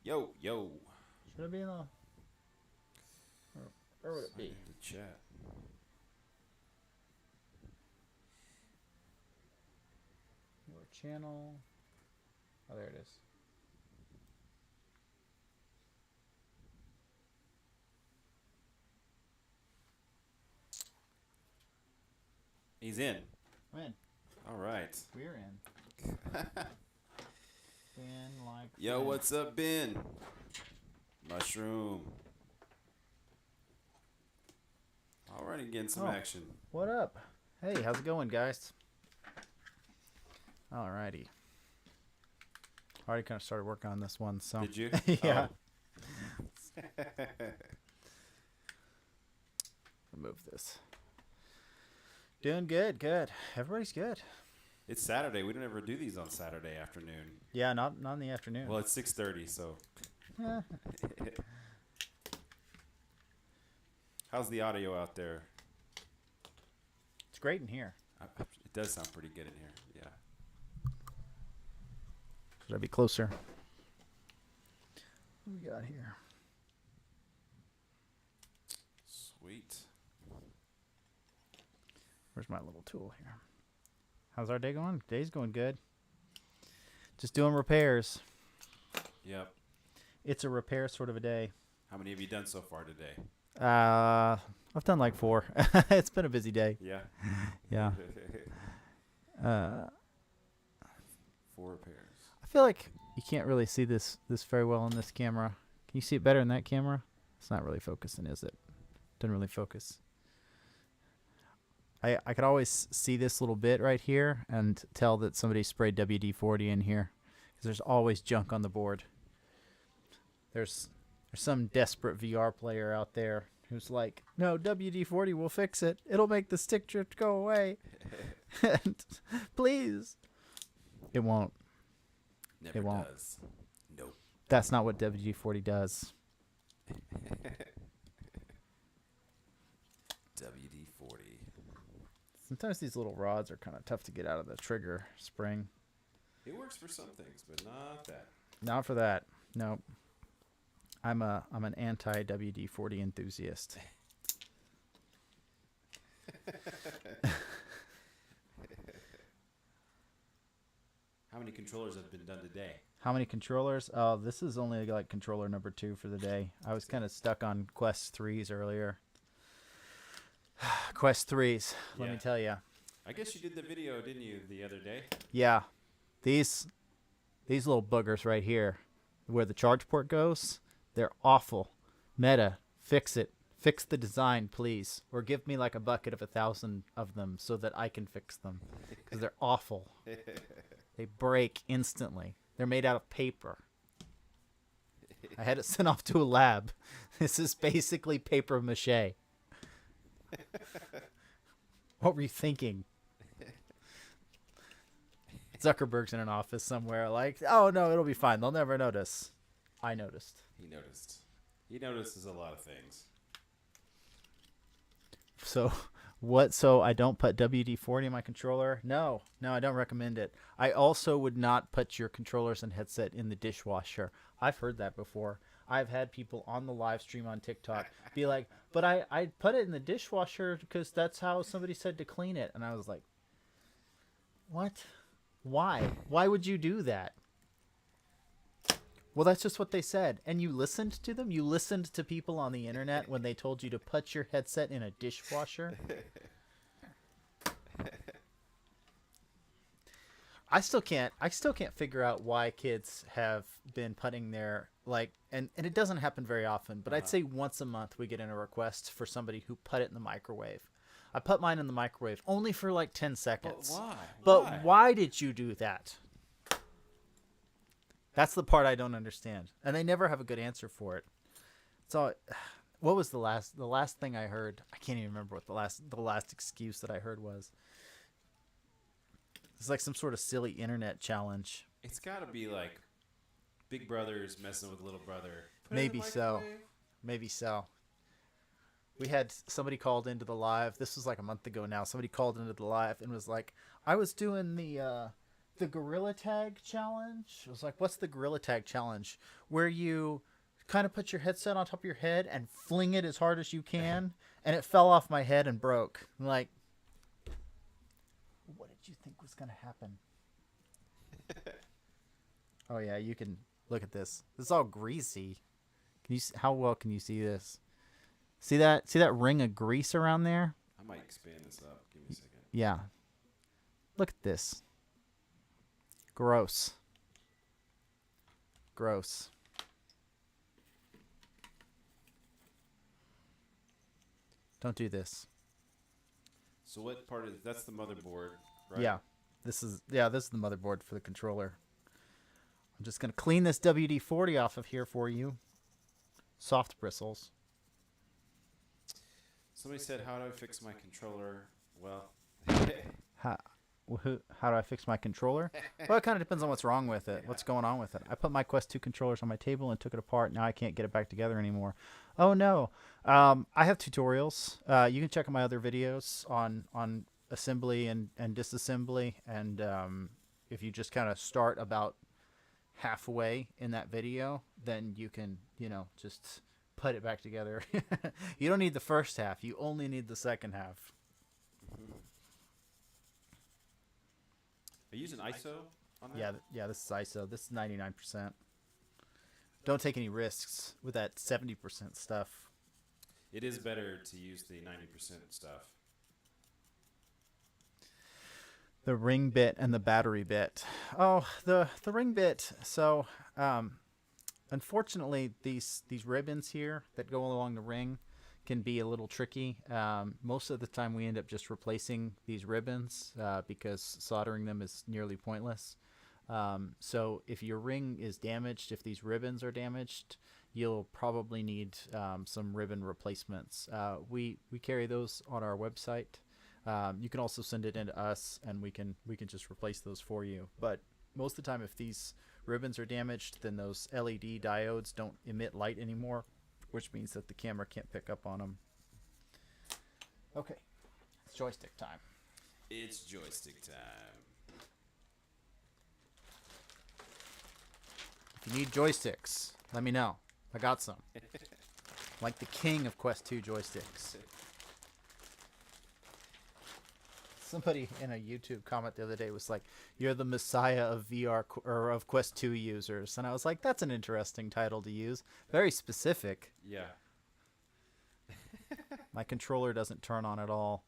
Yo, yo. Should it be in the... Where would it Sign be? into chat. Your channel. Oh, there it is. He's in. I'm in. All right. We're in. Ben like... Yo, Ben. what's up, Ben? Mushroom. Alrighty, getting some Oh. action. What up? Hey, how's it going, guys? Alrighty. Already kind of started working on this one, so... Did you? Yeah. Oh. Remove this. Doing good, good. Everybody's good. It's Saturday. We don't ever do these on Saturday afternoon. Yeah, not in the afternoon. Well, it's 6:30, so. How's the audio out there? It's great in here. It does sound pretty good in here. Yeah. Should I be closer? What we got here? Sweet. Where's my little tool here? How's our day going? Day's going good. Just doing repairs. Yep. It's a repair sort of a day. How many have you done so far today? I've done like 4. It's been a busy day. Yeah. Yeah. 4 repairs. I feel like you can't really see this very well on this camera. Can you see it better in that camera? It's not really focusing, is it? Doesn't really focus. I could always see this little bit right here and tell that somebody sprayed WD-40 in here because there's always junk on the board. There's some desperate VR player out there who's like, no, WD-40 will fix it. It'll make the stick drift go away. And please. It won't. Never It won't. does. Nope. That's not what WD-40 does. WD-40. Sometimes these little rods are kind of tough to get out of the trigger spring. It works for some things, but not that. Not for that. Nope. I'm an anti WD-40 enthusiast. How many controllers have been done today? How many controllers? Oh, this is only like controller number 2 for the day. I was kind of stuck on Quest 3s earlier. Quest 3s, let Yeah. me tell you. I guess you did the video, didn't you, the other day? Yeah. These little boogers right here, where the charge port goes, they're awful. Meta, fix it. Fix the design, please. Or give me like a bucket of 1,000 of them so that I can fix them. Because they're awful. They break instantly. They're made out of paper. I had it sent off to a lab. This is basically paper mache. What were you thinking? Zuckerberg's in an office somewhere like, oh, no, it'll be fine. They'll never notice. I noticed. He noticed. He notices a lot of things. So what? So I don't put WD-40 in my controller? No, I don't recommend it. I also would not put your controllers and headset in the dishwasher. I've heard that before. I've had people on the live stream on TikTok be like, but I put it in the dishwasher because that's how somebody said to clean it. And I was like, what? Why? Why would you do that? Well, that's just what they said. And you listened to them? You listened to people on the internet when they told you to put your headset in a dishwasher? I still can't figure out why kids have been putting their and it doesn't happen very often, but I'd say once a month we get in a request for somebody who put it in the microwave. I put mine in the microwave only for like 10 seconds. But why? But why did you do that? That's the part I don't understand. And they never have a good answer for it. So what was the last thing I heard? I can't even remember what the last excuse that I heard was. It's like some sort of silly internet challenge. It's got to be like Big Brother's messing with little brother. Put it in Maybe the so. microwave. Maybe so. We had somebody called into the live. This was like a month ago now. Somebody called into the live and was like, I was doing the the Gorilla Tag challenge. It was like, what's the Gorilla Tag challenge? Where you kind of put your headset on top of your head and fling it as hard as you can, and it fell off my head and broke. I'm like, what did you think was going to happen? Oh yeah, you can look at this. This is all greasy. Can you? How well can you see this? See that? See that ring of grease around there? I might expand this up. Give me a second. Yeah. Look at this. Gross. Gross. Don't do this. So what part is that's the motherboard, right? Yeah. This is the motherboard for the controller. I'm just going to clean this WD-40 off of here for you. Soft bristles. Somebody said, "How do I fix my controller?" Well, How do I fix my controller? Well, it kind of depends on what's wrong with it. What's going on with it? I put my Quest 2 controllers on my table and took it apart. Now I can't get it back together anymore. Oh no. I have tutorials. You can check out my other videos on assembly and disassembly. And if you just kind of start about halfway in that video, then you can, just put it back together. You don't need the first half. You only need the second half. Are you using ISO on that? Yeah, this is ISO. This is 99%. Don't take any risks with that 70% stuff. It is better to use the 90% stuff. The ring bit and the battery bit. Oh, the ring bit. So, unfortunately, these ribbons here that go along the ring can be a little tricky. Most of the time we end up just replacing these ribbons because soldering them is nearly pointless. So if your ring is damaged, if these ribbons are damaged, you'll probably need some ribbon replacements. We carry those on our website. You can also send it in to us, and we can just replace those for you. But most of the time, if these ribbons are damaged, then those LED diodes don't emit light anymore, which means that the camera can't pick up on them. Okay, it's joystick time. It's joystick time. If you need joysticks, let me know. I got some. Like the king of Quest 2 joysticks. Somebody in a YouTube comment the other day was like, "You're the messiah of VR or of Quest 2 users," and I was like, "That's an interesting title to use. Very specific." Yeah. My controller doesn't turn on at all.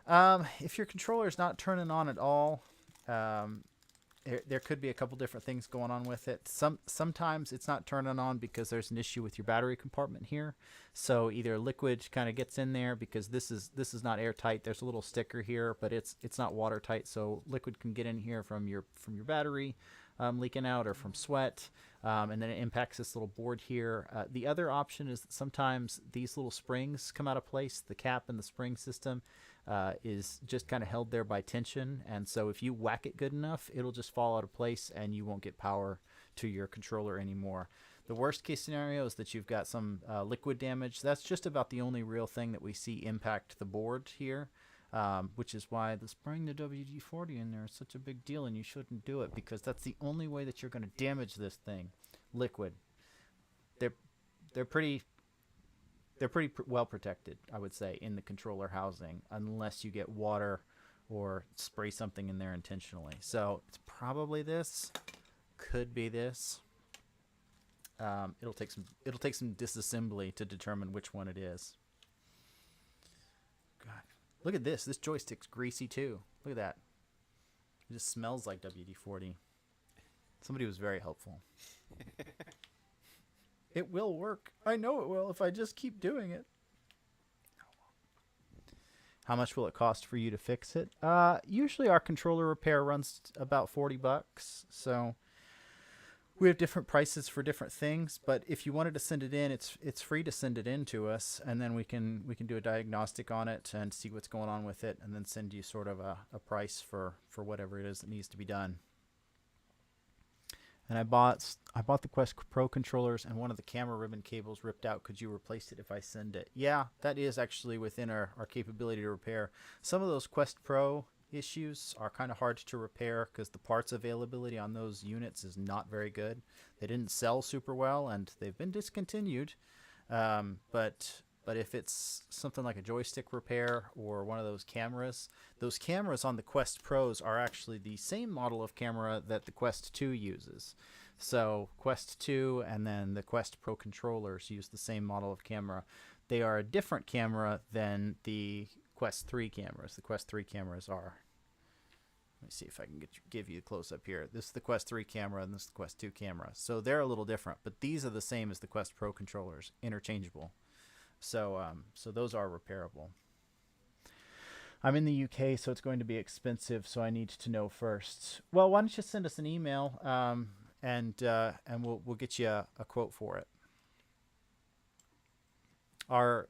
If your controller is not turning on at all, there could be a couple different things going on with it. Sometimes it's not turning on because there's an issue with your battery compartment here. So either liquid kind of gets in there because this is not airtight. There's a little sticker here, but it's not watertight. So liquid can get in here from your battery leaking out or from sweat, and then it impacts this little board here. The other option is that sometimes these little springs come out of place. The cap and the spring system is just kind of held there by tension, and so if you whack it good enough, it'll just fall out of place and you won't get power to your controller anymore. The worst case scenario is that you've got some liquid damage. That's just about the only real thing that we see impact the board here, which is why spraying the WD-40 in there is such a big deal, and you shouldn't do it because that's the only way that you're going to damage this thing. Liquid. They're pretty well protected, I would say, in the controller housing, unless you get water or spray something in there intentionally. So it's probably this, could be this. It'll take some disassembly to determine which one it is. God, look at this. This joystick's greasy too. Look at that. It just smells like WD-40. Somebody was very helpful. It will work. I know it will if I just keep doing it. How much will it cost for you to fix it? Usually our controller repair runs about $40. So we have different prices for different things, but if you wanted to send it in, it's free to send it in to us, and then we can do a diagnostic on it and see what's going on with it, and then send you sort of a price for whatever it is that needs to be done. And I bought the Quest Pro controllers, and one of the camera ribbon cables ripped out. Could you replace it if I send it? Yeah, that is actually within our capability to repair. Some of those Quest Pro issues are kind of hard to repair because the parts availability on those units is not very good. They didn't sell super well, and they've been discontinued. But if it's something like a joystick repair or one of those cameras on the Quest Pros are actually the same model of camera that the Quest 2 uses. So Quest 2 and then the Quest Pro controllers use the same model of camera. They are a different camera than the Quest 3 cameras. The Quest 3 cameras are. Let me see if I can give you a close up here. This is the Quest 3 camera and this is the Quest 2 camera. So they're a little different, but these are the same as the Quest Pro controllers, interchangeable. So those are repairable. I'm in the UK, so it's going to be expensive, so I need to know first. Well, why don't you send us an email, and we'll get you a quote for it. Our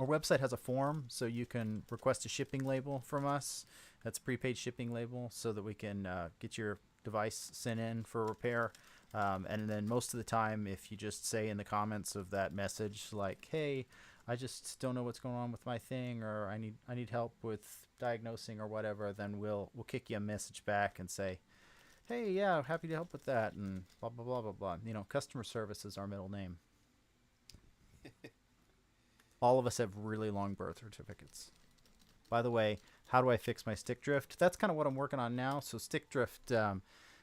website has a form, so you can request a shipping label from us. That's a prepaid shipping label, so that we can get your device sent in for repair. And then most of the time, if you just say in the comments of that message, like, "Hey, I just don't know what's going on with my thing," or I need help with diagnosing or whatever, then we'll kick you a message back and say, "Hey, yeah, happy to help with that," and blah blah blah blah blah. You know, customer service is our middle name. All of us have really long birth certificates. By the way, how do I fix my stick drift? That's kind of what I'm working on now. So stick drift,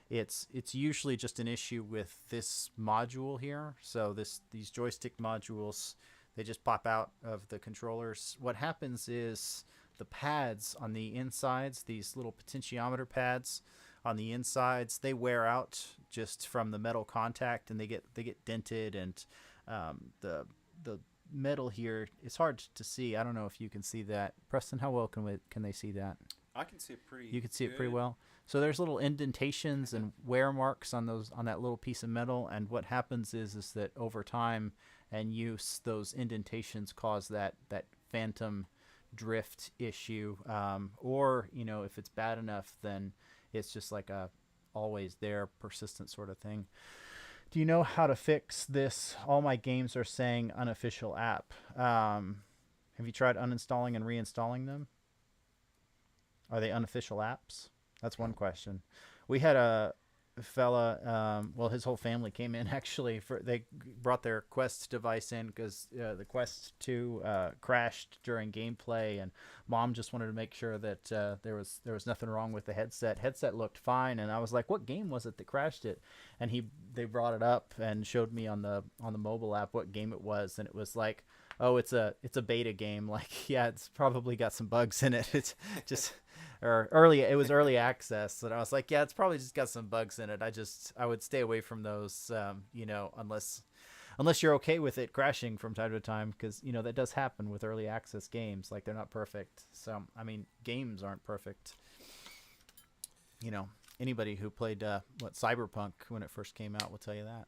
it's usually just an issue with this module here. So these joystick modules, they just pop out of the controllers. What happens is the pads on the insides, these little potentiometer pads on the insides, they wear out just from the metal contact, and they get dented, and the metal here is hard to see. I don't know if you can see that. Preston, how well can they see that? I can see it pretty. You can see it pretty well. So there's little indentations and wear marks on that little piece of metal, and what happens is that over time and use, those indentations cause that phantom drift issue, or if it's bad enough, then it's just like a always there persistent sort of thing. Do you know how to fix this? All my games are saying unofficial app. Have you tried uninstalling and reinstalling them? Are they unofficial apps? That's one question. We had a fella, well, his whole family came in actually. They brought their Quest device in because the Quest 2 crashed during gameplay, and Mom just wanted to make sure that there was nothing wrong with the headset. Headset looked fine, and I was like, "What game was it that crashed it?" And they brought it up and showed me on the mobile app what game it was, and it was like, "Oh, it's a beta game." Like, yeah, it's probably got some bugs in it. It's just it was early access, and I was like, yeah, it's probably just got some bugs in it. I would stay away from those, unless you're okay with it crashing from time to time, because that does happen with early access games. Like, they're not perfect. So I mean, games aren't perfect. Anybody who played Cyberpunk when it first came out will tell you that.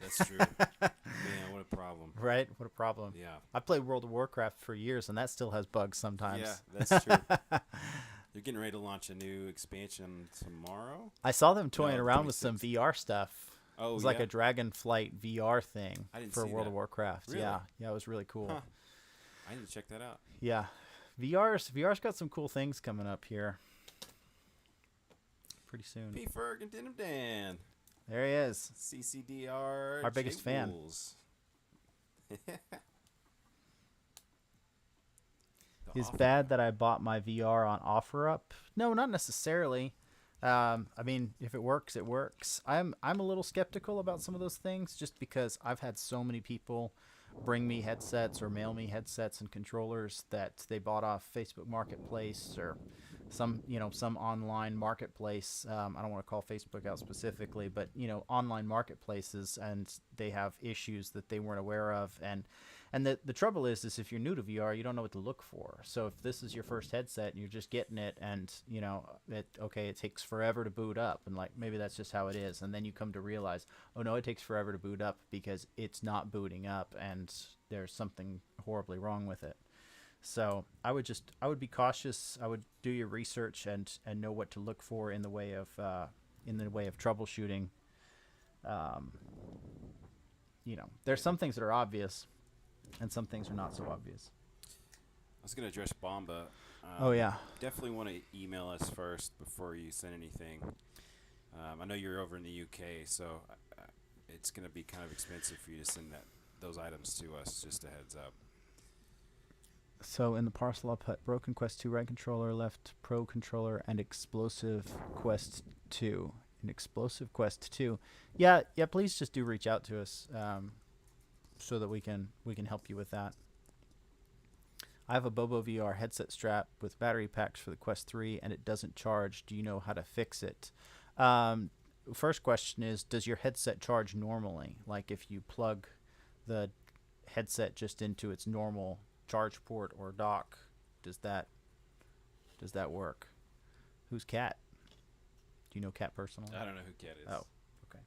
That's true. Man, what a problem. Right? What a problem. Yeah. I played World of Warcraft for years, and that still has bugs sometimes. Yeah, that's true. They're getting ready to launch a new expansion tomorrow. I saw them toying around with some VR stuff. Oh, it was like a Dragonflight VR thing for World of Warcraft. Really? Yeah, it was really cool. Huh. I need to check that out. Yeah, VR's got some cool things coming up here pretty soon. P. Ferg and Denim Dan. There he is. CCDR. Our biggest fan. Is bad that I bought my VR on OfferUp? No, not necessarily. I mean, if it works, it works. I'm a little skeptical about some of those things, just because I've had so many people bring me headsets or mail me headsets and controllers that they bought off Facebook Marketplace or some online marketplace. I don't want to call Facebook out specifically, but online marketplaces, and they have issues that they weren't aware of. And the trouble is if you're new to VR, you don't know what to look for. So if this is your first headset and you're just getting it, and it takes forever to boot up, and like maybe that's just how it is, and then you come to realize, oh no, it takes forever to boot up because it's not booting up, and there's something horribly wrong with it. So I would be cautious. I would do your research and know what to look for in the way of troubleshooting. There's some things that are obvious, and some things are not so obvious. was going to address Bomba. Oh yeah. Definitely want to email us first before you send anything. I know you're over in the UK, so it's going to be kind of expensive for you to send those items to us. Just a heads up. So in the parcel I'll put Broken Quest 2 right controller, left Pro controller, and Explosive Quest 2. An Explosive Quest 2. Yeah, please just do reach out to us so that we can help you with that. I have a Bobo VR headset strap with battery packs for the Quest 3 and it doesn't charge. Do you know how to fix it? First question is, does your headset charge normally? Like if you plug the headset just into its normal charge port or dock, does that work? Who's Cat? Do you know Cat personally? I don't know who Cat is. Oh, okay.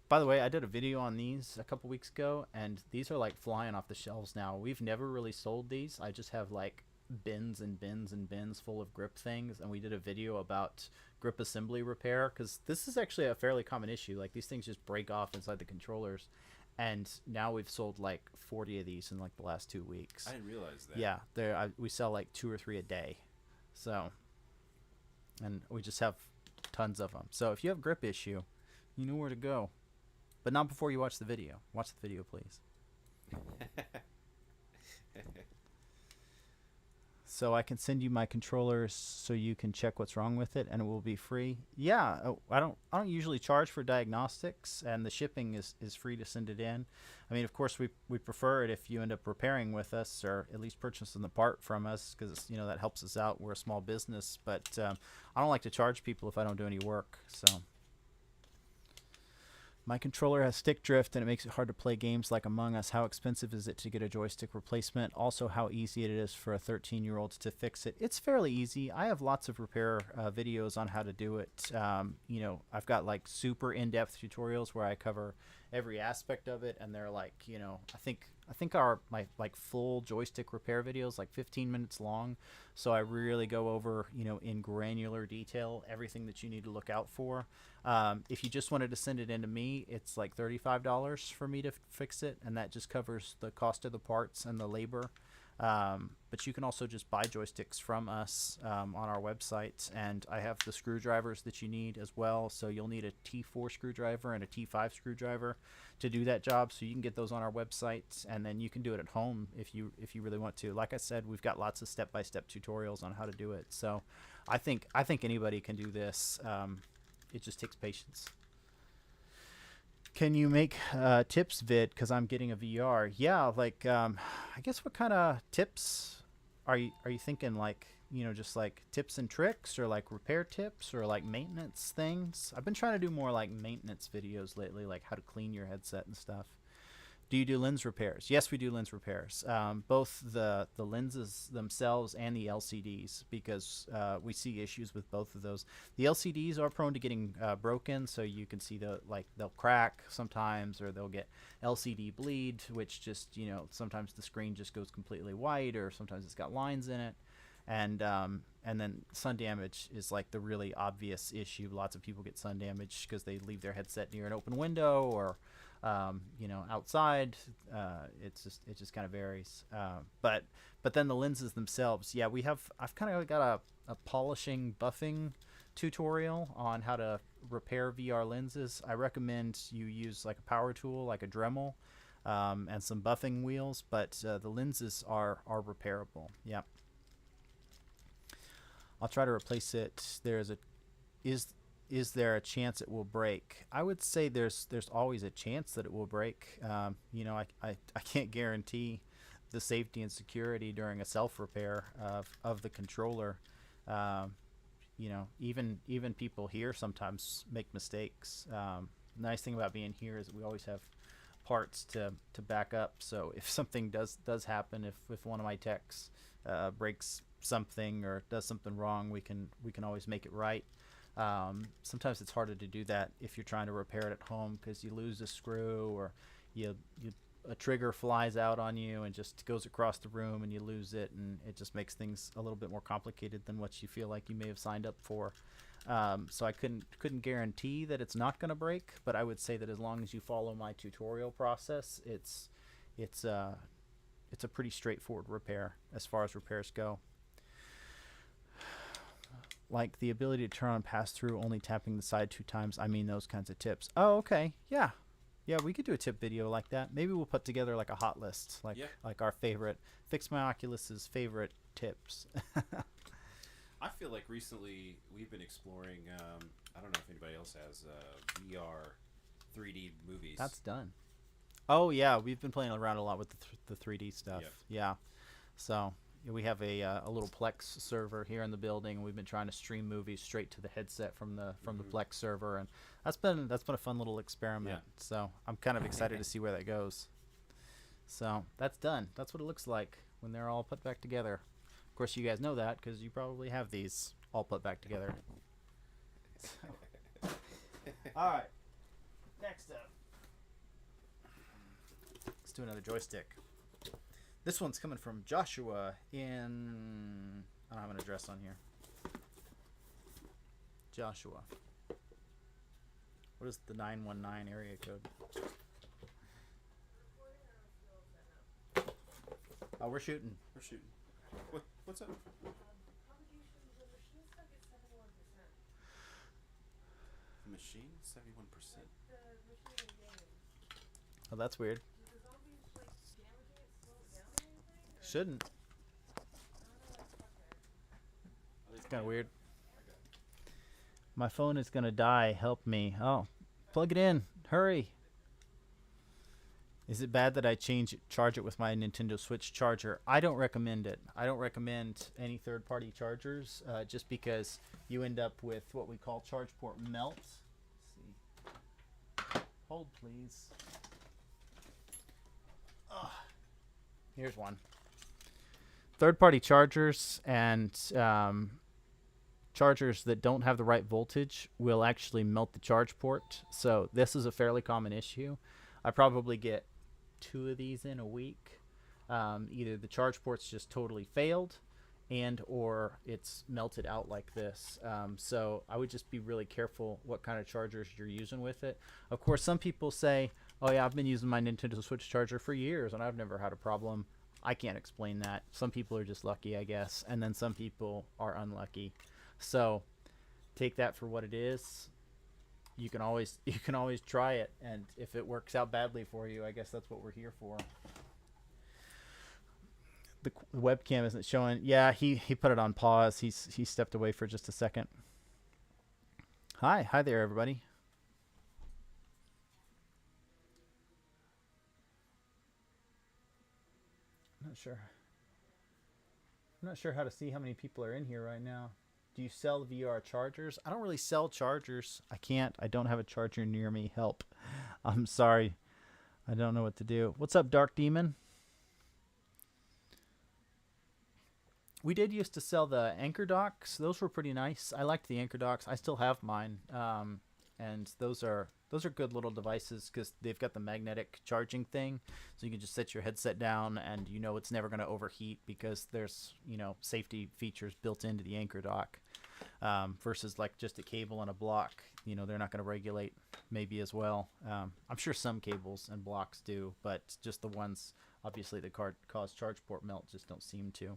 By the way, I did a video on these a couple weeks ago, and these are like flying off the shelves now. We've never really sold these. I just have like bins and bins and bins full of grip things, and we did a video about grip assembly repair because this is actually a fairly common issue. Like these things just break off inside the controllers, and now we've sold like 40 of these in like the last 2 weeks. I didn't realize that. Yeah, we sell like 2 or 3 a day, so, and we just have tons of them. So if you have a grip issue, you know where to go. But not before you watch the video. Watch the video, please. So I can send you my controllers so you can check what's wrong with it, and it will be free. Yeah, I don't usually charge for diagnostics, and the shipping is free to send it in. I mean, of course, we prefer it if you end up repairing with us, or at least purchasing the part from us, because that helps us out. We're a small business, but I don't like to charge people if I don't do any work. So. My controller has stick drift and it makes it hard to play games like Among Us. How expensive is it to get a joystick replacement? Also, how easy it is for a 13-year-old to fix it. It's fairly easy. I have lots of repair videos on how to do it. I've got like super in-depth tutorials where I cover every aspect of it, and they're like, I think my like full joystick repair video is like 15 minutes long, so I really go over in granular detail everything that you need to look out for. If you just wanted to send it in to me, it's like $35 for me to fix it, and that just covers the cost of the parts and the labor. But you can also just buy joysticks from us on our website, and I have the screwdrivers that you need as well. So you'll need a T4 screwdriver and a T5 screwdriver to do that job. So you can get those on our website, and then you can do it at home if you really want to. Like I said, we've got lots of step-by-step tutorials on how to do it. So I think anybody can do this. It just takes patience. Can you make tips vid? Because I'm getting a VR. Yeah, like I guess what kind of tips are you thinking? Like just like tips and tricks, or like repair tips, or like maintenance things. I've been trying to do more like maintenance videos lately, like how to clean your headset and stuff. Do you do lens repairs? Yes, we do lens repairs. Both the lenses themselves and the LCDs, because we see issues with both of those. The LCDs are prone to getting broken, so you can see they'll crack sometimes, or they'll get LCD bleed, which just sometimes the screen just goes completely white, or sometimes it's got lines in it. And then sun damage is like the really obvious issue. Lots of people get sun damage because they leave their headset near an open window, or outside. It just kind of varies. But then the lenses themselves, yeah, I've kind of got a polishing buffing tutorial on how to repair VR lenses. I recommend you use like a power tool, like a Dremel, and some buffing wheels, but the lenses are repairable. Yeah. I'll try to replace it. Is there a chance it will break? I would say there's always a chance that it will break. I can't guarantee the safety and security during a self repair of the controller. Even people here sometimes make mistakes. The nice thing about being here is that we always have parts to back up. So if something does happen, if one of my techs breaks something or does something wrong, we can always make it right. Sometimes it's harder to do that if you're trying to repair it at home, because you lose a screw, or a trigger flies out on you and just goes across the room and you lose it, and it just makes things a little bit more complicated than what you feel like you may have signed up for. So I couldn't guarantee that it's not going to break, but I would say that as long as you follow my tutorial process, it's it's it's a pretty straightforward repair as far as repairs go. Like the ability to turn on pass through only tapping the side 2 times. I mean those kinds of tips. Oh, okay. Yeah. Yeah, we could do a tip video like that. Maybe we'll put together like a hot list, like our favorite Fix My Oculus's favorite tips. I feel like recently we've been exploring. I don't know if anybody else has VR 3D movies. That's done. Oh yeah, we've been playing around a lot with the 3D stuff. Yep. Yeah. So we have a little Plex server here in the building, and we've been trying to stream movies straight to the headset from the Plex server, and that's been a fun little experiment. Yeah. So I'm kind of excited to see where that goes. So that's done. That's what it looks like when they're all put back together. Of course, you guys know that because you probably have these all put back together. So. All right. Next up, let's do another joystick. This one's coming from Joshua in... I don't have an address on here. Joshua. What is the 919 area code? Oh, we're shooting. We're shooting. What's up? The machine, 71%. Oh, that's weird. Shouldn't. It's kind of weird. My phone is going to die. Help me. Oh, plug it in. Hurry. Is it bad that I charge it with my Nintendo Switch charger? I don't recommend it. I don't recommend any third-party chargers just because you end up with what we call charge port melt. Let's see. Hold, please. Ugh. Here's one. Third-party chargers and chargers that don't have the right voltage will actually melt the charge port. So this is a fairly common issue. I probably get 2 of these in a week. Either the charge port's just totally failed and or it's melted out like this. So I would just be really careful what kind of chargers you're using with it. Of course, some people say, oh yeah, I've been using my Nintendo Switch charger for years and I've never had a problem. I can't explain that. Some people are just lucky, I guess, and then some people are unlucky. So take that for what it is. You can always try it, and if it works out badly for you, I guess that's what we're here for. The webcam isn't showing. Yeah, he put it on pause. He stepped away for just a second. Hi there, everybody. I'm not sure how to see how many people are in here right now. Do you sell VR chargers? I don't really sell chargers. I can't. I don't have a charger near me. Help. I'm sorry. I don't know what to do. What's up, Dark Demon? We did used to sell the anchor docks. Those were pretty nice. I liked the anchor docks. I still have mine. And those are good little devices because they've got the magnetic charging thing, so you can just set your headset down and you know it's never going to overheat because there's safety features built into the anchor dock, versus like just a cable and a block. They're not going to regulate maybe as well. I'm sure some cables and blocks do, but just the ones obviously that cause charge port melt just don't seem to.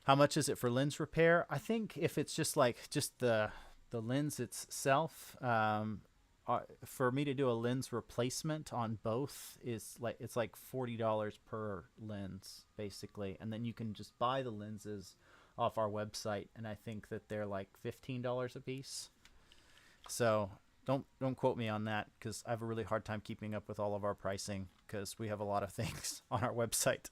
How much is it for lens repair? I think if it's just the lens itself, for me to do a lens replacement on both it's like $40 per lens basically, and then you can just buy the lenses off our website, and I think that they're like $15 a piece. So don't quote me on that because I have a really hard time keeping up with all of our pricing because we have a lot of things on our website.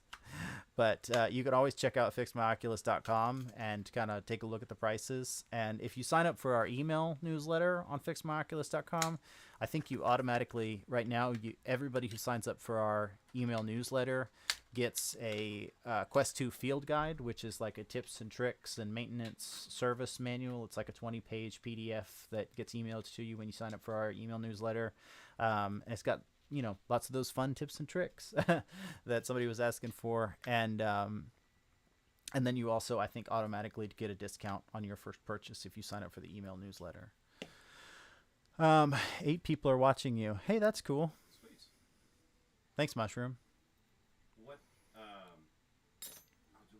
But you can always check out fixmyoculus.com and kind of take a look at the prices. And if you sign up for our email newsletter on fixmyoculus.com, I think you automatically, right now, everybody who signs up for our email newsletter gets a Quest 2 field guide, which is like a tips and tricks and maintenance service manual. It's like a 20-page PDF that gets emailed to you when you sign up for our email newsletter. And it's got lots of those fun tips and tricks that somebody was asking for. And then you also, I think, automatically get a discount on your first purchase if you sign up for the email newsletter. 8 people are watching you. Hey, that's cool. Sweet. Thanks, Mushroom. What?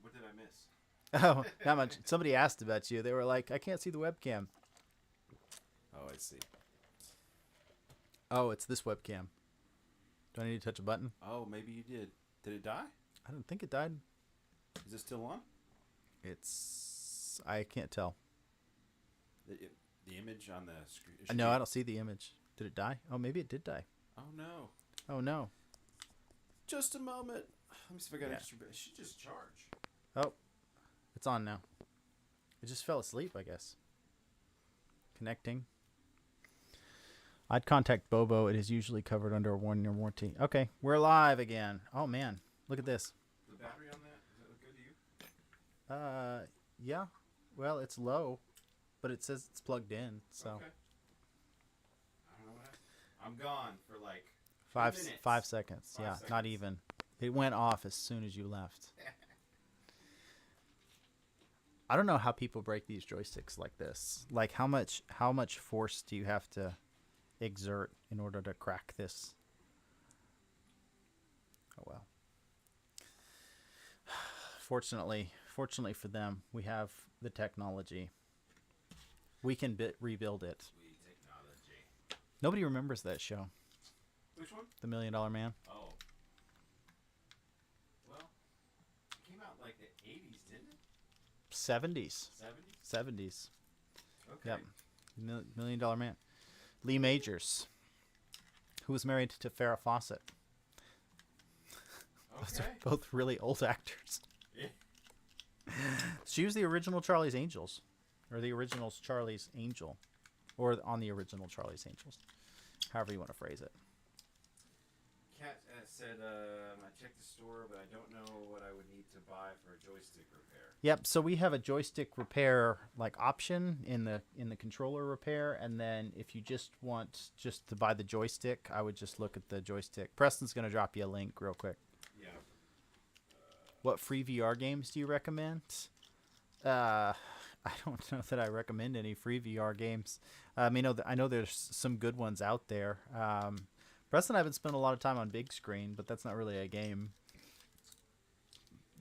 What did I miss? Oh, not much. Somebody asked about you. They were like, I can't see the webcam. Oh, I see. Oh, it's this webcam. Do I need to touch a button? Oh, maybe you did. Did it die? I don't think it died. Is it still on? It's... I can't tell. The image on the screen? No, I don't see the image. Did it die? Oh, maybe it did die. Oh, no. Oh, no. Just a moment. Let me see if I got Yeah. extra. It should just charge. Oh, it's on now. It just fell asleep, I guess. Connecting. I'd contact Bobo. It is usually covered under a 1-year warranty. Okay, we're live again. Oh, man. Look at this. The battery on that, does that look good to you? Yeah. Well, it's low, but it says it's plugged in, so. Okay. I don't know what happened. I'm gone for like 5 minutes. 5 seconds. 5 Yeah, seconds. not even. It went off as soon as you left. I don't know how people break these joysticks like this. Like how much force do you have to exert in order to crack this? Oh well. Fortunately for them, we have the technology. We can rebuild it. Sweet technology. Nobody remembers that show, Which one? The $1 Million Man. Oh. Well, it came out like the 80s, didn't it? 70s. 70s? 70s. Okay. Yep. $1 Million Man. Lee Majors, who was married to Farrah Fawcett. Those Okay. are both really old actors. Yeah. She was the original Charlie's Angels, or the original Charlie's Angel, or on the original Charlie's Angels, however you want to phrase it. Kat said, I checked the store, but I don't know what I would need to buy for a joystick repair. Yep. So we have a joystick repair option in the controller repair, and then if you just want to buy the joystick, I would just look at the joystick. Preston's gonna drop you a link real quick. Yeah. What free VR games do you recommend? I don't know that I recommend any free VR games. I know there's some good ones out there. Preston and I haven't spent a lot of time on big screen, but that's not really a game.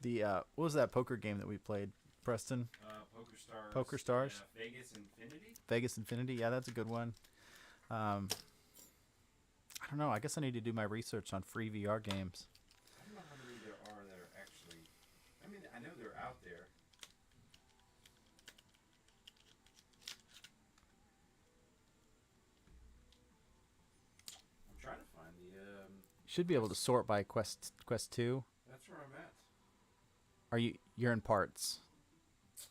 The what was that poker game that we played, Preston? Poker Stars. Poker Stars? Vegas Infinity? Vegas Infinity. Yeah, that's a good one. I don't know. I guess I need to do my research on free VR games. I don't know how many there are that are actually... I mean, I know they're out there. I'm trying to find the... Should be able to sort by Quest 2. That's where I'm at. You're in parts.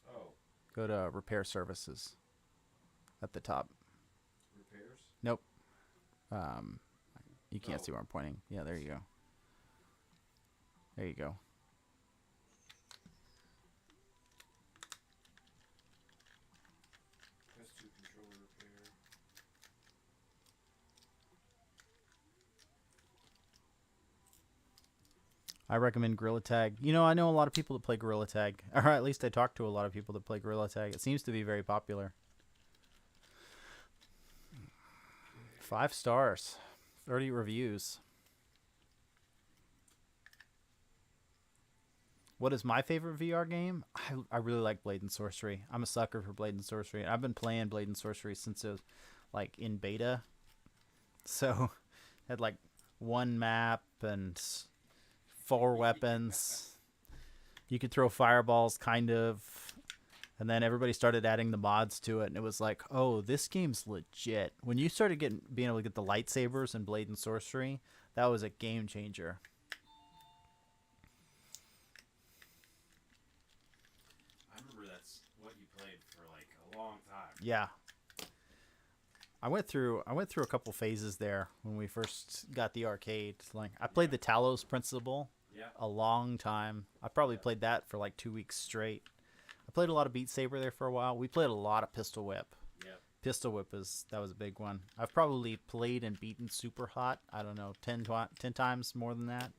Oh, Go to repair services at the top. repairs? Nope. You can't Oh. see where I'm pointing. Yeah, there you go. There you go. Quest 2 controller repair. I recommend Gorilla Tag. I know a lot of people that play Gorilla Tag. Or at least I talk to a lot of people that play Gorilla Tag. It seems to be very popular. 5 stars. 30 reviews. What is my favorite VR game? I really like Blade and Sorcery. I'm a sucker for Blade and Sorcery. I've been playing Blade and Sorcery since it was in beta. So had one map and 4 weapons. You could throw fireballs, kind of. And then everybody started adding the mods to it, and it was like, oh, this game's legit. When you started being able to get the lightsabers in Blade and Sorcery, that was a game changer. I remember that's what you played for a long time. Yeah. I went through a couple phases there when we first got the arcade. I played the Talos Principle Yeah. a long time. I probably played that for 2 weeks straight. I played a lot of Beat Saber there for a while. We played a lot of Pistol Whip. Yep. Pistol Whip was a big one. I've probably played and beaten Super Hot, I don't know, 10 times more than that.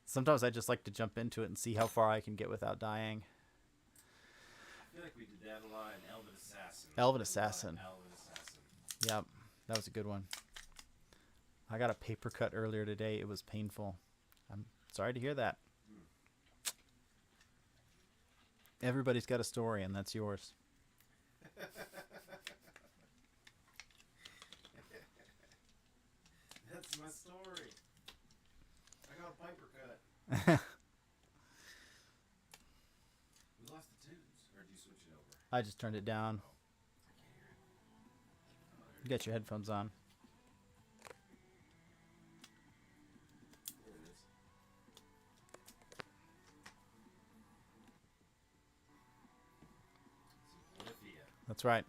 Sometimes I just like to jump into it and see how far I can get without dying. I feel like we did that a lot in Elven Assassin. Elven Assassin. Elven Assassin. Yep, that was a good one. I got a paper cut earlier today. It was painful. I'm sorry to hear that. Everybody's got a story, and that's yours. That's my story. I got a paper cut. We lost the tunes, or did you switch it over? I just turned it down. I can't hear it. Oh, there You got your headphones on. There it is. Olivia. That's right.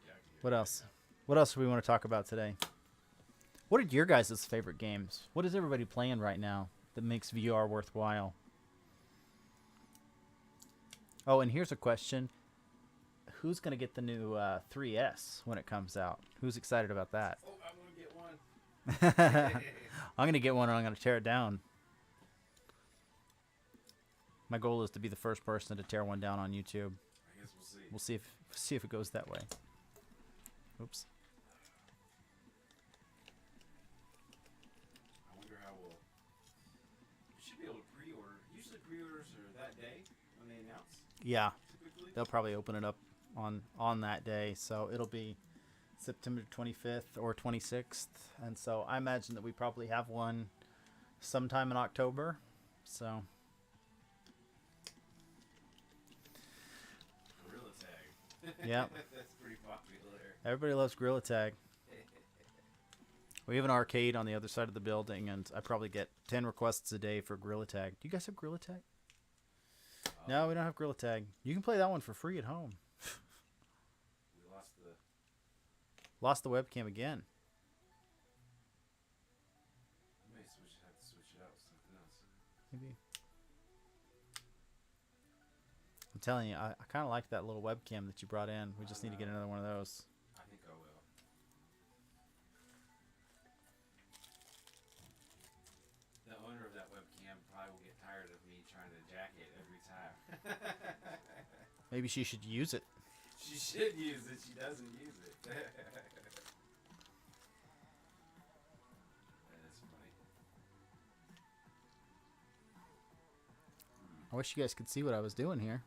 Yeah, I can hear What it else? now. What else do we want to talk about today? What are your guys' favorite games? What is everybody playing right now that makes VR worthwhile? Oh, and here's a question. Who's going to get the new 3S when it comes out? Who's excited about that? Oh, I want to get one. I'm going to get one and I'm going to tear it down. My goal is to be the first person to tear one down on YouTube. I guess we'll see. We'll see if it goes that way. Oops. I wonder how we'll. You should be able to pre-order. Usually pre-orders are that day when they announce. Yeah, Typically. they'll probably open it up on that day, so it'll be September 25th or 26th, and so I imagine that we probably have one sometime in October. So Gorilla Tag. yeah, That's pretty popular. everybody loves Gorilla Tag. We have an arcade on the other side of the building, and I probably get 10 requests a day for Gorilla Tag. Do you guys have Gorilla Tag? No, we don't have Gorilla Tag. You can play that one for free at home. We lost the. Lost the webcam again. I may have to switch it out with something else. Maybe. I'm telling you, I kind of like that little webcam that you brought in. We just need to get another one of those. I think I will. The owner of that webcam probably will get tired of me trying to jack it every time. Maybe she should use it. She should use it. She doesn't use it. That is funny. I wish you guys could see what I was doing here.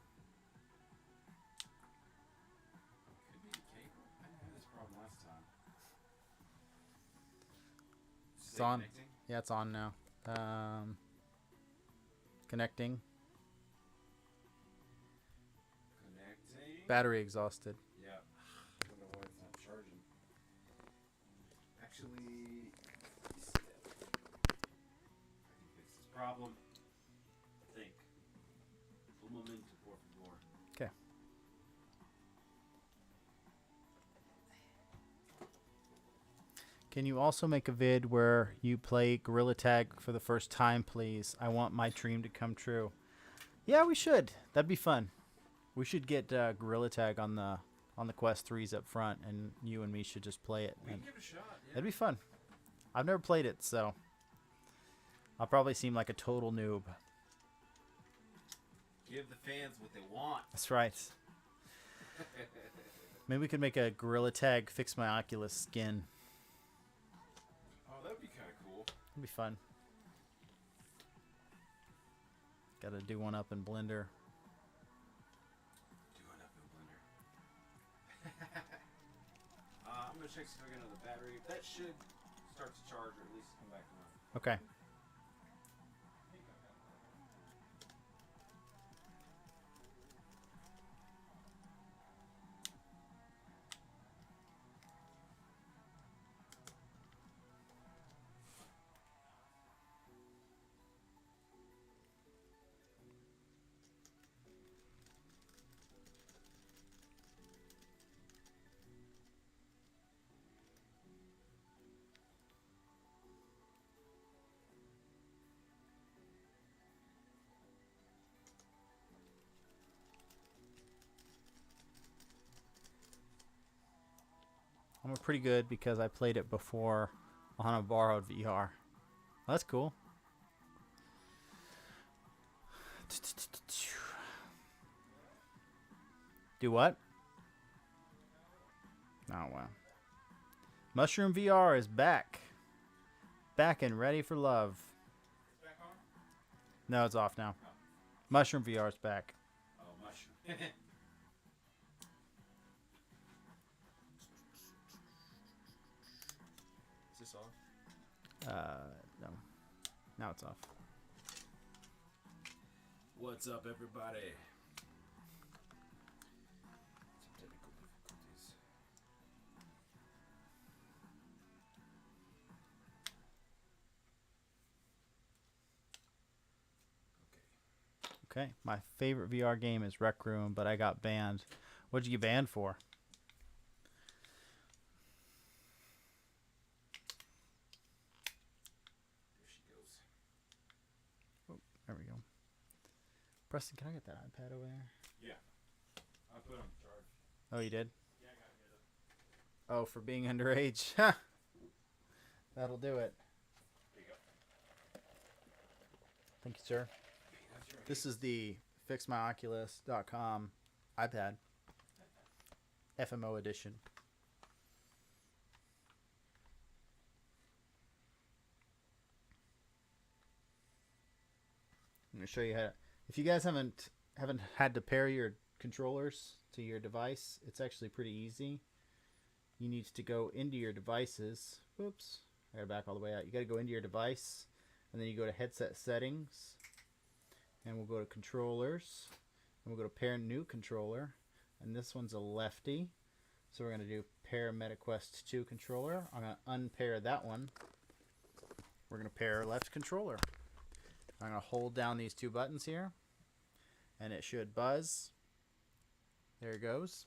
Could be the cable. I didn't have this problem last time. It's on. Connecting? Yeah, it's on now. Connecting. Connecting. Battery exhausted. Yeah. I wonder why it's not charging. Actually, I can fix this problem. Think. Un momento, por favor. Okay. Can you also make a vid where you play Gorilla Tag for the first time, please? I want my dream to come true. Yeah, we should. That'd be fun. We should get Gorilla Tag on the Quest 3s up front, and you and me should just play it. We can And give it a shot. Yeah. that'd be fun. I've never played it, so I'll probably seem like a total noob. Give the fans what they want. That's right. Maybe we could make a Gorilla Tag Fix My Oculus skin. Oh, that'd be kind of cool. It'd be fun. Gotta do one up in Blender. Do it up in Blender. I'm gonna check if I got another battery. That should start to charge, or at least come back on. Okay. I'm pretty good because I played it before on a borrowed VR. That's cool. Do what? Oh, wow. Mushroom VR is back. Back and ready for love. It's back on? No, it's off now. Oh, Mushroom VR is back. oh mushroom. Is this off? No. Now it's off. What's up, everybody? Some technical difficulties. Okay. My favorite VR game is Rec Room, but I got banned. What'd you get banned for? There she goes. There we go. Preston, can I get that iPad over there? Yeah. I put on charge. Oh, you did? Yeah, I gotta get it. Oh, for being underage. That'll do it. There you go. Thank you, sir. That's right. This is the fixmyoculus.com iPad. FMO edition. I'm going to show you how. If you guys haven't had to pair your controllers to your device, it's actually pretty easy. You need to go into your devices. Whoops. I got to back all the way out. You got to go into your device, and then you go to headset settings, and we'll go to controllers, and we'll go to pair new controller, and this one's a lefty. So we're going to do pair MetaQuest 2 controller. I'm going to unpair that one. We're going to pair left controller. I'm going to hold down these two buttons here, and it should buzz. There it goes.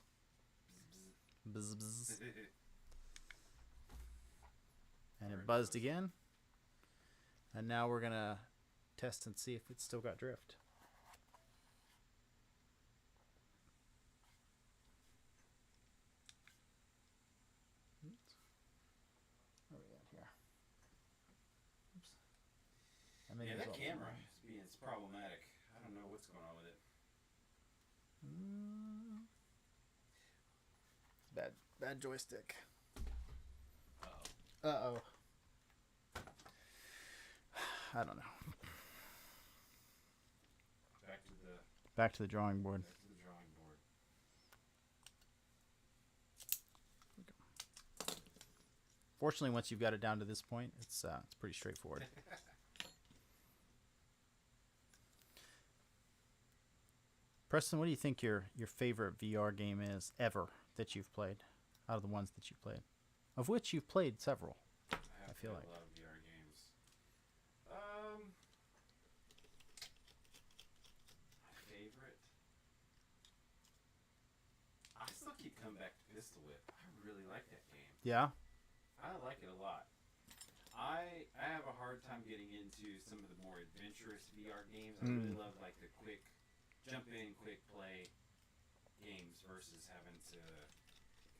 Buzz, buzz. And it buzzed again. And now we're going to test and see if it's still got drift. What are we at here? Oops. Yeah, that camera it's problematic. I don't know what's going on with it. Bad joystick. Uh-oh. Uh-oh. I don't know. Back to the drawing board. Back to the drawing board. Fortunately, once you've got it down to this point, it's pretty straightforward. Preston, what do you think your favorite VR game is ever that you've played, out of the ones that you've played, of which you've played several? I feel like a lot of VR games. My favorite. I still keep coming back to Pistol Whip. I really like that game. Yeah. I like it a lot. I have a hard time getting into some of the more adventurous VR games. I really love like the quick jump in, quick play games versus having to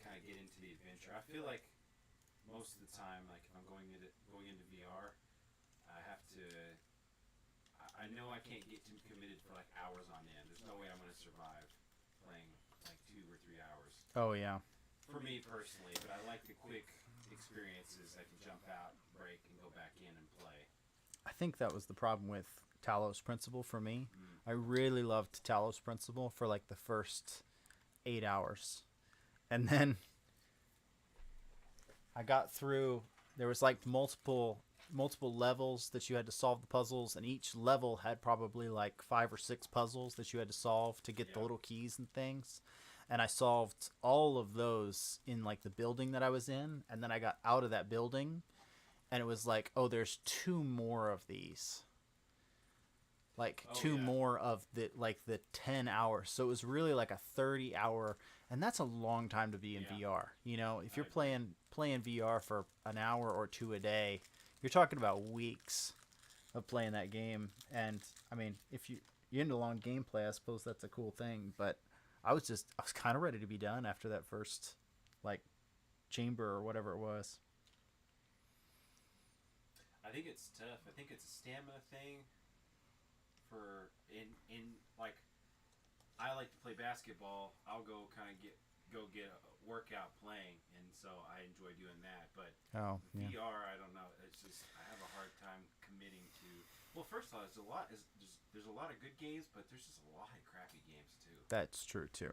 kind of get into the adventure. I feel like most of the time, like if I'm going into VR, I have to. I know I can't get too committed for like hours on end. There's no way I'm going to survive playing like 2 or 3 hours. Oh yeah. For me personally, but I like the quick experiences. I can jump out, break, and go back in and play. I think that was the problem with Talos Principle for me. I really loved Talos Principle for like the first 8 hours. And then I got through, there was like multiple levels that you had to solve the puzzles, and each level had probably like 5 or 6 puzzles that you had to solve to get the little keys and things. And I solved all of those in like the building that I was in, and then I got out of that building and it was like, oh, there's 2 more of these. Like two more of the 10 hours. So it was really like a 30-hour, and that's a long time to be in VR. You know, if you're playing VR for an hour or 2 a day, you're talking about weeks of playing that game. And I mean, if you're into long gameplay, I suppose that's a cool thing. But I was kind of ready to be done after that first like chamber or whatever it was. I think it's tough. I think it's a stamina thing. For in like, I like to play basketball. I'll go kind of get go get a workout playing, and so I enjoy doing that. But Oh, yeah. VR, I don't know. It's just I have a hard time committing to. Well, first of all, there's a lot of good games, but there's just a lot of crappy games too. That's true too.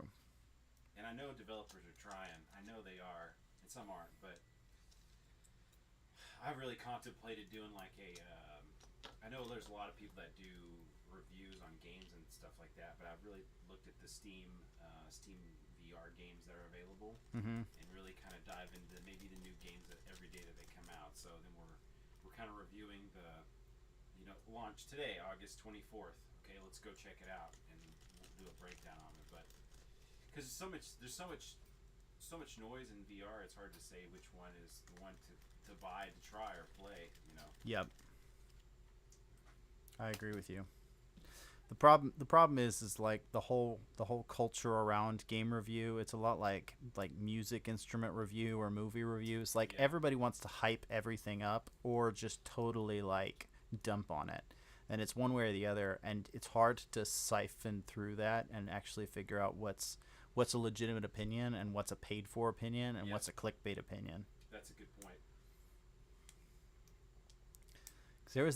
And I know developers are trying. I know they are, and some aren't. But I really contemplated doing like a. I know there's a lot of people that do reviews on games and stuff like that, but I've really looked at the Steam VR games that are available, Mm-hmm. and really kind of dive into maybe the new games that every day that they come out. So then we're kind of reviewing the launch today, August 24th. Okay, let's go check it out, and we'll do a breakdown on it. But because there's so much noise in VR, it's hard to say which one is the one to buy, to try, or play. Yep. I agree with you. The problem is like the whole culture around game review. It's a lot like music instrument review or movie reviews. Like Yeah. everybody wants to hype everything up or just totally like dump on it. And it's one way or the other, and it's hard to siphon through that and actually figure out what's a legitimate opinion and what's a paid for opinion and Yeah. what's a clickbait opinion. That's a good point. 'Cause there's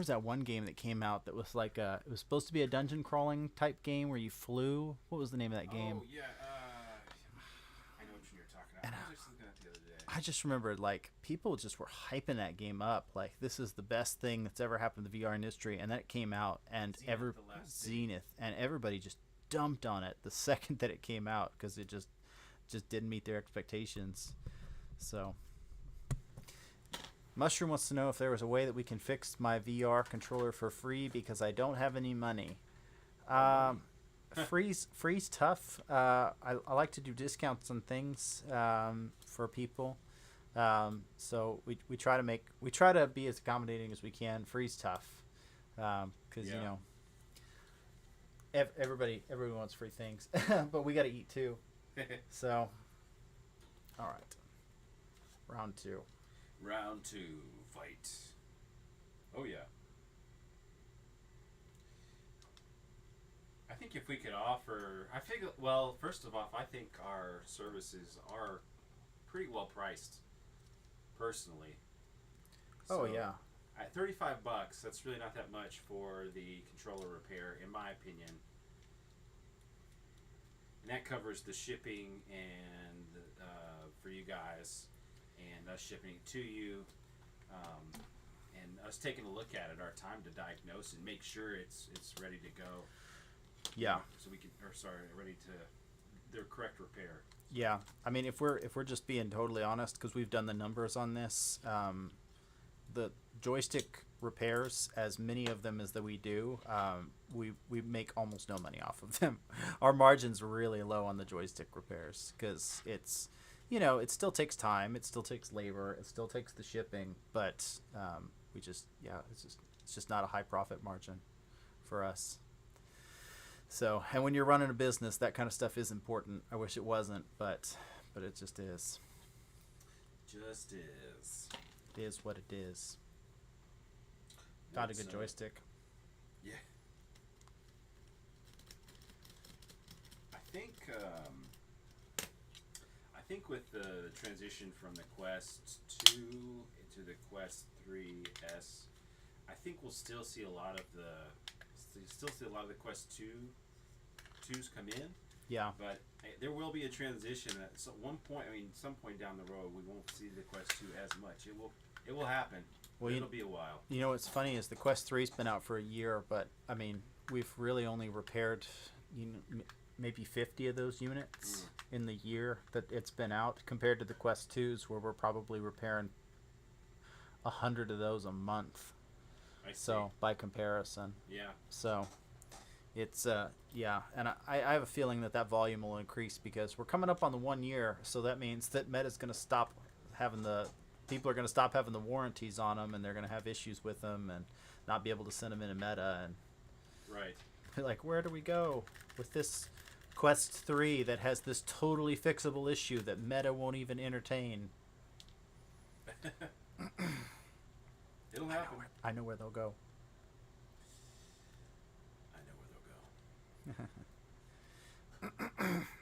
that one game that came out that was like it was supposed to be a dungeon crawling type game where you flew. What was the name of that game? Oh yeah, I know which one you're talking about. And I was just looking at it the other day. I just remembered like people just were hyping that game up like this is the best thing that's ever happened to the VR industry, and then it came out and Zenith, the last thing. Zenith, and everybody just dumped on it the second that it came out because it just didn't meet their expectations. So Mushroom wants to know if there was a way that we can fix my VR controller for free because I don't have any money. Free's tough. I like to do discounts on things for people. So we try to be as accommodating as we can. Free's tough because Yeah. you know everybody wants free things, but we got to eat too. So all right, round 2. Round 2, fight. Oh yeah. I think if we could offer, well, first of all, I think our services are pretty well priced, personally. Oh So, yeah. At $35, that's really not that much for the controller repair, in my opinion. And that covers the shipping and for you guys, and us shipping it to you, and us taking a look at it, our time to diagnose and make sure it's ready to go. Yeah. So we can, ready to the correct repair. Yeah, I mean, if we're just being totally honest, because we've done the numbers on this, the joystick repairs, as many of them as that we do, we make almost no money off of them. Our margin's really low on the joystick repairs because it's, it still takes time, it still takes labor, it still takes the shipping, but it's just not a high profit margin for us. So, and when you're running a business, that kind of stuff is important. I wish it wasn't, but it just is. Just is. It is what it is. Found a good What's, joystick. Yeah. I think with the transition from the Quest 2 to the Quest 3S, I think we'll still see a lot of the Quest 2s come in. Yeah. But there will be a transition at some point down the road, we won't see the Quest 2 as much. It will happen. Well, it'll be a while. You know what's funny is the Quest 3's been out for a year, but I mean, we've really only repaired, maybe 50 of those units in the year that it's been out, compared to the Quest 2's where we're probably repairing 100 of those a month. I see. So by comparison, Yeah. so it's and I have a feeling that volume will increase because we're coming up on the 1 year, so that means that Meta's going to stop having people are going to stop having the warranties on them, and they're going to have issues with them and not be able to send them into Meta, and Right. like, where do we go with this Quest 3 that has this totally fixable issue that Meta won't even entertain? It'll happen. I know where they'll go.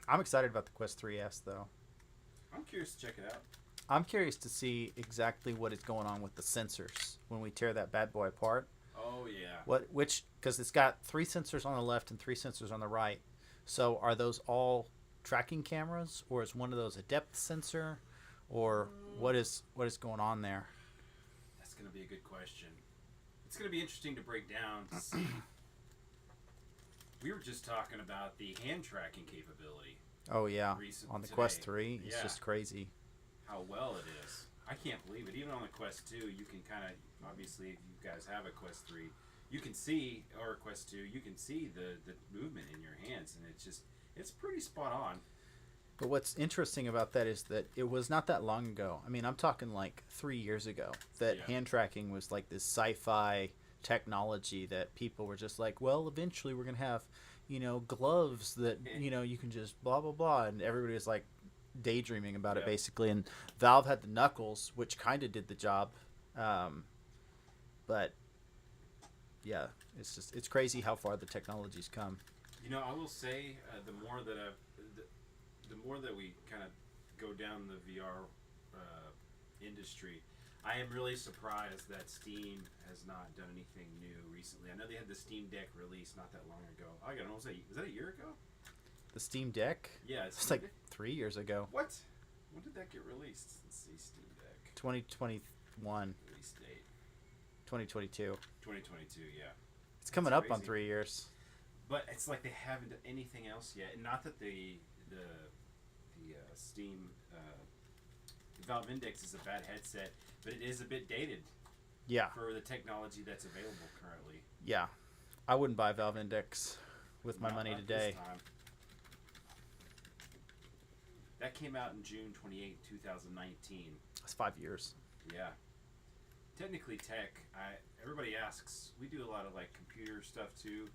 I'm excited about the Quest 3S though. I'm curious to check it out. I'm curious to see exactly what is going on with the sensors when we tear that bad boy apart. Oh yeah. Because it's got 3 sensors on the left and 3 sensors on the right. So are those all tracking cameras, or is one of those a depth sensor, or what is going on there? That's gonna be a good question. It's gonna be interesting to break down to see. We were just talking about the hand tracking capability. Oh yeah, on the today. Quest 3, it's Yeah. just crazy. How well it is. I can't believe it. Even on the Quest 2, you can kind of, obviously, if you guys have a Quest 3, you can see, or a Quest 2, you can see the movement in your hands, and it's pretty spot on. But what's interesting about that is that it was not that long ago. I mean, I'm talking like 3 years ago that Yeah. hand tracking was like this sci-fi technology that people were just like, well, eventually we're going to have, gloves that, you can just blah, blah, blah. And everybody was like daydreaming about it Yeah. basically. And Valve had the Knuckles, which kind of did the job. But yeah, it's crazy how far the technology's come. I will say, the more that we kind of go down the VR industry, I am really surprised that Steam has not done anything new recently. I know they had the Steam Deck release not that long ago. I don't know, was that a year ago? The Steam Deck? Yeah, It's like 3 years ago. What? When did that get released? Let's see, Steam Deck 2021, release date 2022. 2022. Yeah, It's coming That's up on crazy. 3 years. but it's like they haven't done anything else yet. And not that the Steam Valve Index is a bad headset, but it is a bit dated Yeah, for the technology that's available currently. yeah. I wouldn't buy Valve Index with my Not- money not today. this time. That came out in June 28, 2019. It's 5 years. Yeah. Technically tech, everybody asks, we do a lot of like computer stuff too,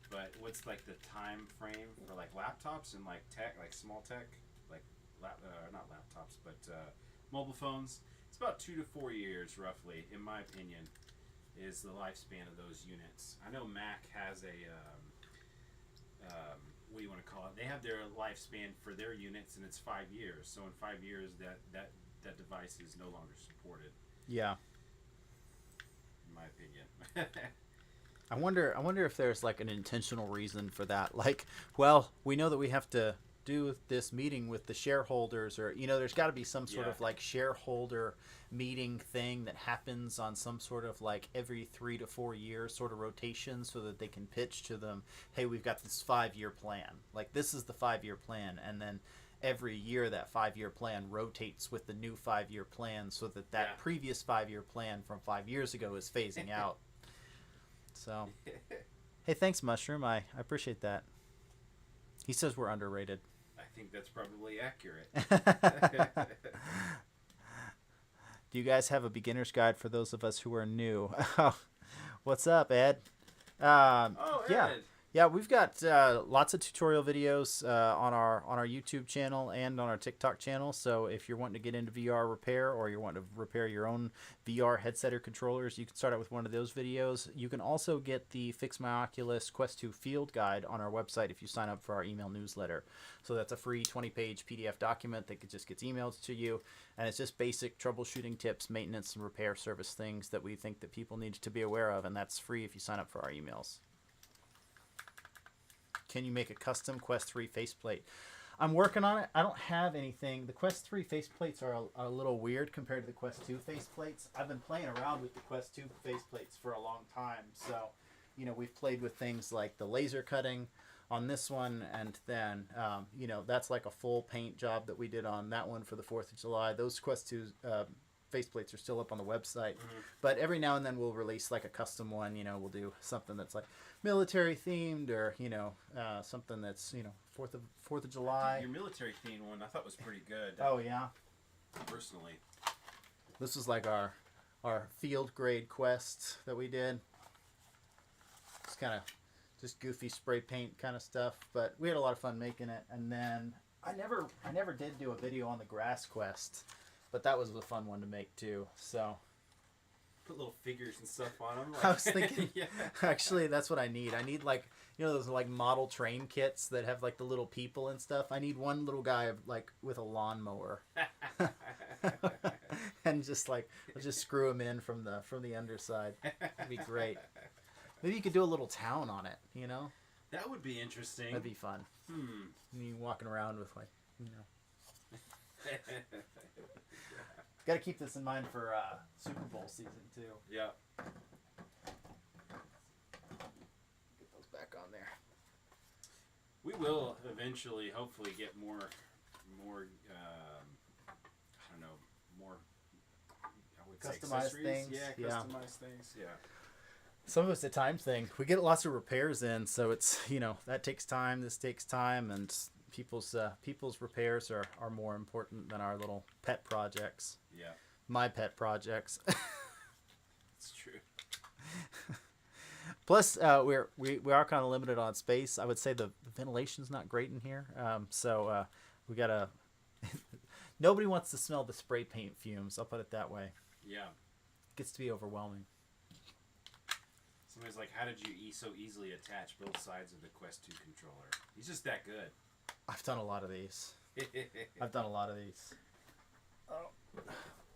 but what's like the time frame for like laptops and like tech, like small tech, like not laptops, but mobile phones? It's about 2 to 4 years roughly, in my opinion, is the lifespan of those units. I know Mac has a what do you want to call it? They have their lifespan for their units, and it's 5 years. So in 5 years, that device is no longer supported, Yeah. in my opinion. I wonder if there's like an intentional reason for that. Like, well, we know that we have to do this meeting with the shareholders, or there's got to be some sort Yeah. of like shareholder meeting thing that happens on some sort of like every 3 to 4 years sort of rotation, so that they can pitch to them, hey, we've got this 5-year plan. Like, this is the 5-year plan, and then every year that 5-year plan rotates with the new 5-year plan, so that Yeah. previous 5-year plan from 5 years ago is phasing out. So, hey, thanks, Mushroom. I appreciate that. He says we're underrated. I think that's probably accurate. Do you guys have a beginner's guide for those of us who are new? What's up, Ed? Oh, yeah. Ed. Yeah, we've got lots of tutorial videos on our YouTube channel and on our TikTok channel. So if you're wanting to get into VR repair, or you're wanting to repair your own VR headset or controllers, you can start out with one of those videos. You can also get the Fix My Oculus Quest 2 Field Guide on our website if you sign up for our email newsletter. So that's a free 20-page PDF document that just gets emailed to you, and it's just basic troubleshooting tips, maintenance, and repair service things that we think that people need to be aware of, and that's free if you sign up for our emails. Can you make a custom Quest 3 faceplate? I'm working on it. I don't have anything. The Quest 3 faceplates are a little weird compared to the Quest 2 faceplates. I've been playing around with the Quest 2 faceplates for a long time. So, we've played with things like the laser cutting on this one, and then, that's like a full paint job that we did on that one for the 4th of July. Those Quest 2 faceplates are still up on the website. Mm-hmm. But every now and then we'll release like a custom one. We'll do something that's like military themed, or something that's 4th of July. Your military themed one I thought was pretty good. Oh yeah, Personally. this was like our field grade quest that we did. It's kind of just goofy spray paint kind of stuff, but we had a lot of fun making it. And then I never did do a video on the grass quest, but that was a fun one to make too. So Put little figures and stuff on them. I was thinking, Yeah. actually, that's what I need. I need like, you know those like model train kits that have like the little people and stuff. I need one little guy like with a lawnmower, and just like I'll just screw him in from the underside. That'd be great. Maybe you could do a little town on it. You know, That would be interesting. that'd be fun. You walking around with like, you know. Got to keep this in mind for Super Bowl season too. Yeah. Get those back on there. We will eventually, hopefully, get more. I don't know, more. I would say Customized accessories. things, Yeah, yeah. customized things. Yeah. Some of it's a time thing. We get lots of repairs in, so it's that takes time. This takes time, and people's repairs are more important than our little pet projects. Yeah. My pet projects. It's true. Plus, we are kind of limited on space. I would say the ventilation's not great in here. So we gotta. Nobody wants to smell the spray paint fumes. I'll put it that way. Yeah. It gets to be overwhelming. Somebody's like, how did you so easily attach both sides of the Quest 2 controller? He's just that good. I've done a lot of these. Oh.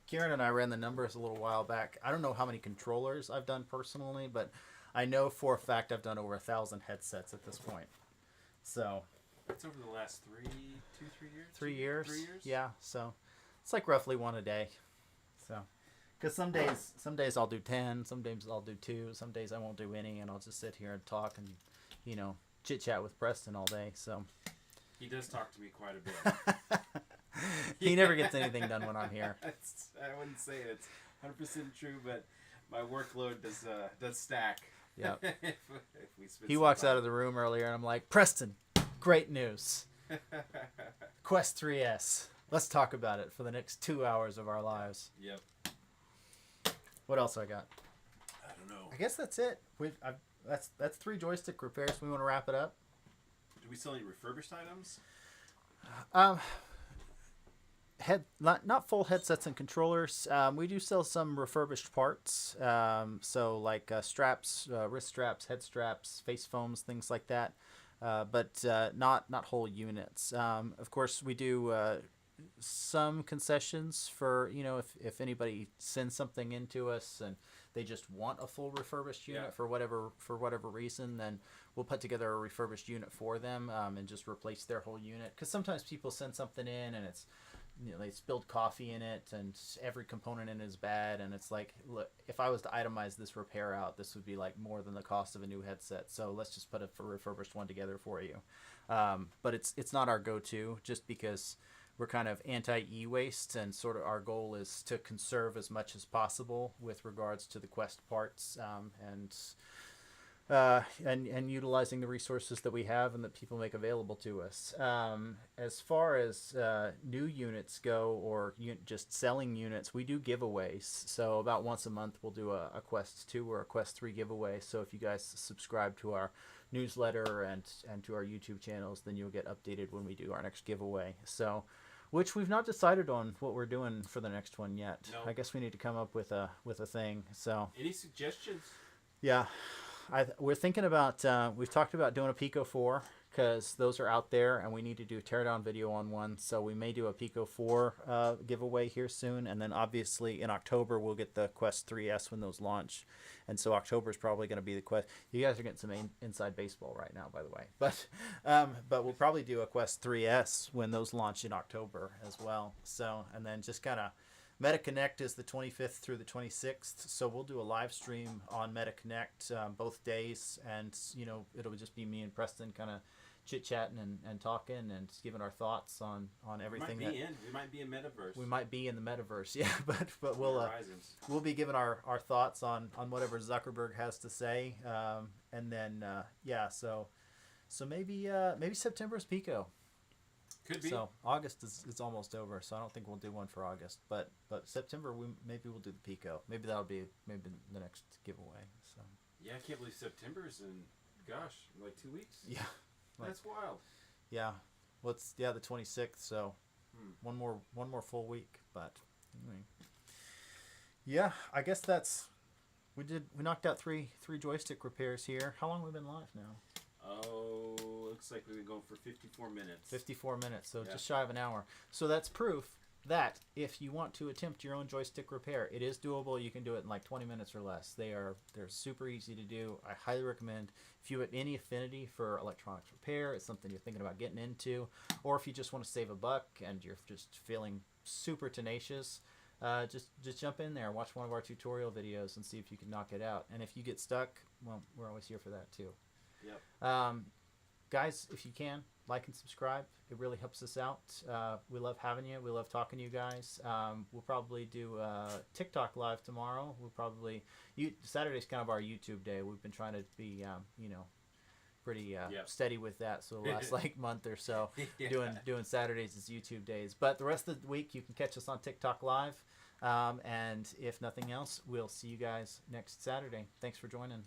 Kieran and I ran the numbers a little while back. I don't know how many controllers I've done personally, but I know for a fact I've done over 1,000 headsets at this point. So. That's over the last 3 years? 3 years. 3 years? Yeah. So it's like roughly one a day. So. Because some days I'll do 10, some days I'll do 2, some days I won't do any, and I'll just sit here and talk and, chit chat with Preston all day. So he does talk to me quite a bit. He never gets anything done when I'm here. I wouldn't say it's 100% true, but my workload does stack. Yeah. if we He walks out of the room earlier, and I'm like, Preston, great news. Quest 3S. Let's talk about it for the next 2 hours of our lives. Yep. What else I got? I don't know. I guess that's it. That's 3 joystick repairs. We want to wrap it up. Do we sell any refurbished items? Not full headsets and controllers. We do sell some refurbished parts. So like straps, wrist straps, head straps, face foams, things like that. But not whole units. Of course, we do some concessions for if anybody sends something into us and they just want a full refurbished unit for whatever reason, then we'll put together a refurbished unit for them and just replace their whole unit. Because sometimes people send something in and it's they spilled coffee in it and every component in it is bad, and it's like, look, if I was to itemize this repair out, this would be like more than the cost of a new headset, so let's just put a refurbished one together for you. But it's not our go-to, just because we're kind of anti-e-waste, and sort of our goal is to conserve as much as possible with regards to the Quest parts, and utilizing the resources that we have and that people make available to us. As far as new units go, or just selling units, we do giveaways. So about once a month we'll do a Quest 2 or a Quest 3 giveaway. So if you guys subscribe to our newsletter and to our YouTube channels, then you'll get updated when we do our next giveaway. So, which we've not decided on what we're doing for the next one yet. No. I guess we need to come up with a thing. So Any suggestions? yeah. We're thinking about, we've talked about doing a Pico 4, because those are out there and we need to do a teardown video on one. So we may do a Pico 4 giveaway here soon. And then obviously in October, we'll get the Quest 3S when those launch. And so October is probably going to be the Quest. You guys are getting some inside baseball right now, by the way. But we'll probably do a Quest 3S when those launch in October as well. So, and then just kind of, MetaConnect is the 25th through the 26th, so we'll do a live stream on MetaConnect both days, and it'll just be me and Preston kind of chit-chatting and talking and just giving our thoughts on everything. We might be in metaverse. We might be in the metaverse, yeah, but we'll be giving our thoughts on whatever Zuckerberg has to say, and then so maybe September's Pico. Could be. So August is almost over, so I don't think we'll do one for August. But September, maybe we'll do the Pico. Maybe that'll be the next giveaway. So yeah, I can't believe September's in, gosh, like 2 weeks. Yeah, That's wild. Yeah, well, it's the 26th, so one more full week. But anyway, yeah, I guess we knocked out three joystick repairs here. How long have we been live now? Oh, looks like we've been going for 54 minutes. 54 minutes, so Yeah. just shy of an hour. So that's proof that if you want to attempt your own joystick repair, it is doable. You can do it in like 20 minutes or less. They're super easy to do. I highly recommend. If you have any affinity for electronics repair, it's something you're thinking about getting into, or if you just want to save a buck and you're just feeling super tenacious, just jump in there, watch one of our tutorial videos, and see if you can knock it out. And if you get stuck, well, we're always here for that too. Yep. Guys, if you can, like and subscribe. It really helps us out. We love having you. We love talking to you guys. We'll probably do TikTok live tomorrow. Saturday's kind of our YouTube day. We've been trying to be, pretty steady with that. So the last month or so, Yeah. doing Saturdays as YouTube days. But the rest of the week, you can catch us on TikTok live. And if nothing else, we'll see you guys next Saturday. Thanks for joining.